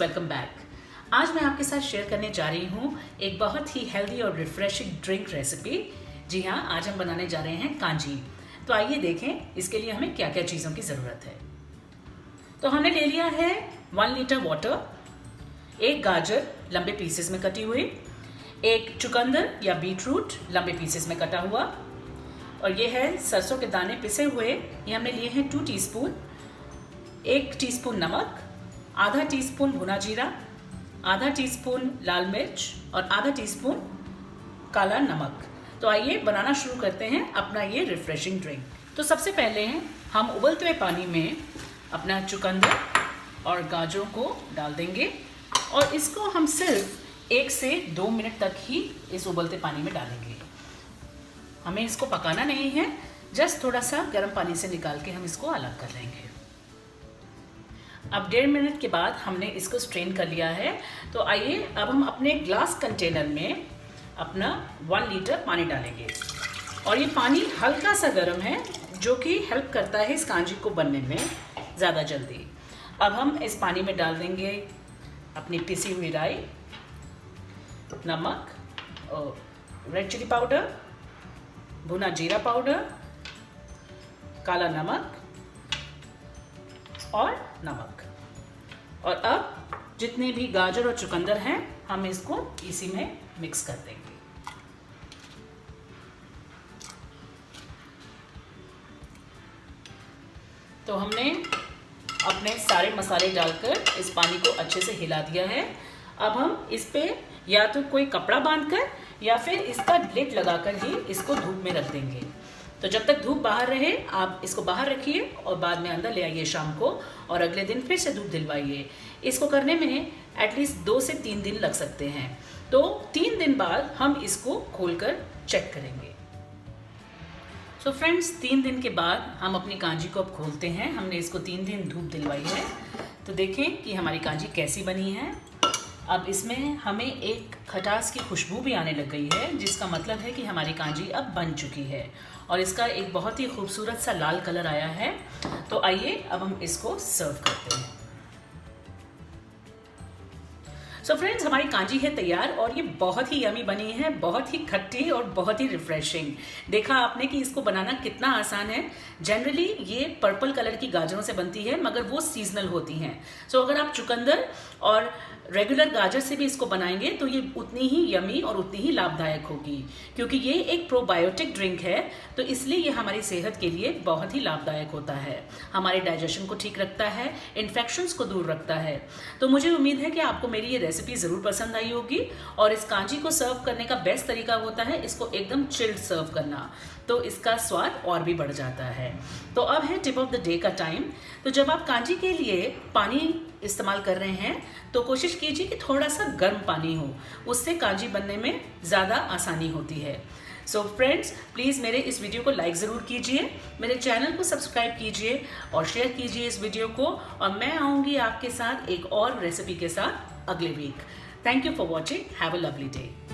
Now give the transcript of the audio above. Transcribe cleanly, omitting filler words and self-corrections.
Welcome back. आज मैं आपके साथ शेयर करने जा रही हूँ एक बहुत ही हेल्दी और रिफ्रेशिंग ड्रिंक रेसिपी। जी हाँ, आज हम बनाने जा रहे हैं कांजी। तो आइए देखें इसके लिए हमें क्या क्या चीज़ों की ज़रूरत है। तो हमने ले लिया है 1 लीटर वाटर, एक गाजर लंबे पीसेस में कटी हुई, एक चुकंदर या बीटरूट लंबे पीसेस में कटा हुआ, और ये है सरसों के दाने पिसे हुए। ये हमने लिए हैं 2 टीस्पून, 1 टीस्पून नमक, आधा टीस्पून भुना जीरा, आधा टीस्पून लाल मिर्च और आधा टीस्पून काला नमक। तो आइए बनाना शुरू करते हैं अपना ये रिफ्रेशिंग ड्रिंक। तो सबसे पहले हम उबलते हुए पानी में अपना चुकंदर और गाजरों को डाल देंगे और इसको हम सिर्फ 1 से 2 मिनट तक ही इस उबलते पानी में डालेंगे। हमें इसको पकाना नहीं है, जस्ट थोड़ा सा गर्म पानी से निकाल के हम इसको अलग कर लेंगे। अब 1.5 मिनट के बाद हमने इसको स्ट्रेन कर लिया है। तो आइए अब हम अपने ग्लास कंटेनर में अपना 1 लीटर पानी डालेंगे और ये पानी हल्का सा गर्म है, जो कि हेल्प करता है इस कांजी को बनने में ज़्यादा जल्दी। अब हम इस पानी में डाल देंगे अपनी पिसी हुई राई, नमक, रेड चिली पाउडर, भुना जीरा पाउडर, काला नमक और नमक। और अब जितने भी गाजर और चुकंदर हैं हम इसको इसी में मिक्स कर देंगे। तो हमने अपने सारे मसाले डालकर इस पानी को अच्छे से हिला दिया है। अब हम इस पे या तो कोई कपड़ा बांधकर या फिर इसका लिड लगाकर ही इसको धूप में रख देंगे। तो जब तक धूप बाहर रहे आप इसको बाहर रखिए और बाद में अंदर ले आइए शाम को, और अगले दिन फिर से धूप दिलवाइए। इसको करने में एटलीस्ट 2 से 3 दिन लग सकते हैं। तो 3 दिन बाद हम इसको खोलकर चेक करेंगे। सो फ्रेंड्स, 3 दिन के बाद हम अपनी कांजी को अब खोलते हैं। हमने इसको 3 दिन धूप दिलवाई है। तो देखें कि हमारी कांजी कैसी बनी है। अब इसमें हमें एक खटास की खुशबू भी आने लग गई है, जिसका मतलब है कि हमारी कांजी अब बन चुकी है और इसका एक बहुत ही खूबसूरत सा लाल कलर आया है। तो आइए अब हम इसको सर्व करते हैं। सो फ्रेंड्स, हमारी कांजी है तैयार और ये बहुत ही यमी बनी है, बहुत ही खट्टी और बहुत ही रिफ्रेशिंग। देखा आपने कि इसको बनाना कितना आसान है। जनरली ये पर्पल कलर की गाजरों से बनती है, मगर वो सीजनल होती हैं। सो अगर आप चुकंदर और रेगुलर गाजर से भी इसको बनाएंगे तो ये उतनी ही यमी और उतनी ही लाभदायक होगी, क्योंकि ये एक प्रोबायोटिक ड्रिंक है। तो इसलिए ये हमारी सेहत के लिए बहुत ही लाभदायक होता है, हमारे डाइजेशन को ठीक रखता है, इन्फेक्शंस को दूर रखता है। तो मुझे उम्मीद है कि आपको मेरी ये रेसिपी ज़रूर पसंद आई होगी। और इस कांजी को सर्व करने का बेस्ट तरीका होता है इसको एकदम चिल्ड सर्व करना, तो इसका स्वाद और भी बढ़ जाता है। तो अब है टिप ऑफ द डे का टाइम। तो जब आप कांजी के लिए पानी इस्तेमाल कर रहे हैं तो कोशिश कीजिए कि थोड़ा सा गर्म पानी हो, उससे कांजी बनने में ज़्यादा आसानी होती है। सो फ्रेंड्स, प्लीज़ मेरे इस वीडियो को लाइक ज़रूर कीजिए, मेरे चैनल को सब्सक्राइब कीजिए और शेयर कीजिए इस वीडियो को। और मैं आऊँगी आपके साथ एक और रेसिपी के साथ अगले week. Thank you for watching. Have a lovely day.